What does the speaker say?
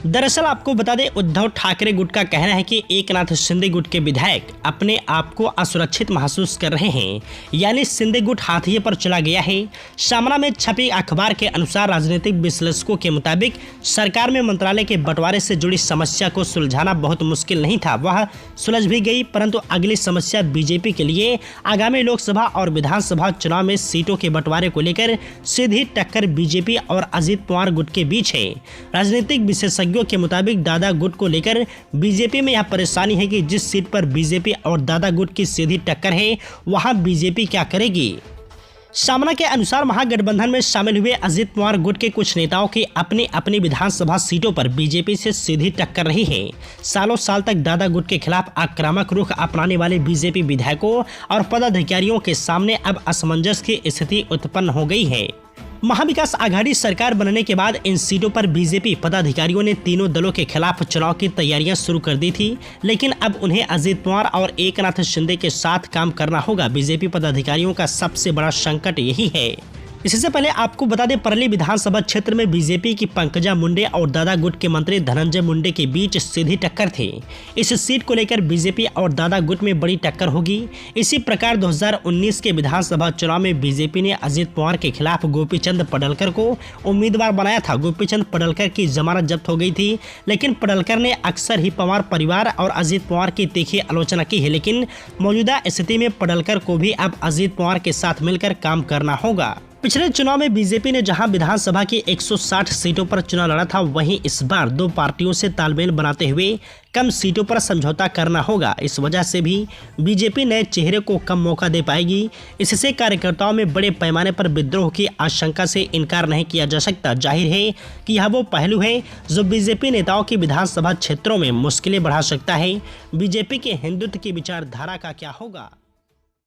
दरअसल आपको बता दें, उद्धव ठाकरे गुट का कहना है कि एकनाथ शिंदे गुट के विधायक अपने आप को असुरक्षित महसूस कर रहे हैं, यानी शिंदे गुट हाथिए पर चला गया है। सामना में छपी अखबार के अनुसार राजनीतिक विश्लेषकों के मुताबिक सरकार में मंत्रालय के बंटवारे से जुड़ी समस्या को सुलझाना बहुत मुश्किल नहीं था, वह सुलझ भी गई। परंतु अगली समस्या बीजेपी के लिए आगामी लोकसभा और विधानसभा चुनाव में सीटों के बंटवारे को लेकर सीधी टक्कर बीजेपी और अजित पवार गुट के बीच है। राजनीतिक विशेषज्ञों के मुताबिक दादा गुट को लेकर बीजेपी में यह परेशानी है कि जिस सीट पर बीजेपी और दादा गुट की सीधी टक्कर है, वहां बीजेपी क्या करेगी। सामना के अनुसार महागठबंधन में शामिल हुए अजित पवार गुट के कुछ नेताओं की अपनी अपनी विधानसभा सीटों पर बीजेपी से सीधी टक्कर रही है। सालों साल तक दादा गुट के खिलाफ आक्रामक रुख अपनाने वाले बीजेपी विधायकों और पदाधिकारियों के सामने अब असमंजस की स्थिति उत्पन्न हो गई है। महाविकास आघाड़ी सरकार बनने के बाद इन सीटों पर बीजेपी पदाधिकारियों ने तीनों दलों के खिलाफ चुनाव की तैयारियां शुरू कर दी थी, लेकिन अब उन्हें अजित पवार और एकनाथ शिंदे के साथ काम करना होगा। बीजेपी पदाधिकारियों का सबसे बड़ा संकट यही है। इससे पहले आपको बता दें, परली विधानसभा क्षेत्र में बीजेपी की पंकजा मुंडे और दादा गुट के मंत्री धनंजय मुंडे के बीच सीधी टक्कर थी। इस सीट को लेकर बीजेपी और दादा गुट में बड़ी टक्कर होगी। इसी प्रकार 2019 के विधानसभा चुनाव में बीजेपी ने अजित पवार के खिलाफ गोपीचंद पडलकर को उम्मीदवार बनाया था। गोपीचंद पडलकर की जमानत जब्त हो गई थी, लेकिन पडलकर ने अक्सर ही पवार परिवार और अजित पवार की तीखी आलोचना की है। लेकिन मौजूदा स्थिति में पडलकर को भी अब अजित पवार के साथ मिलकर काम करना होगा। पिछले चुनाव में बीजेपी ने जहां विधानसभा की 160 सीटों पर चुनाव लड़ा था, वहीं इस बार दो पार्टियों से तालमेल बनाते हुए कम सीटों पर समझौता करना होगा। इस वजह से भी बीजेपी नए चेहरे को कम मौका दे पाएगी। इससे कार्यकर्ताओं में बड़े पैमाने पर विद्रोह की आशंका से इनकार नहीं किया जा सकता। जाहिर है कि यह वो पहलू है जो बीजेपी नेताओं की विधानसभा क्षेत्रों में मुश्किलें बढ़ा सकता है। बीजेपी के हिंदुत्व की विचारधारा का क्या होगा।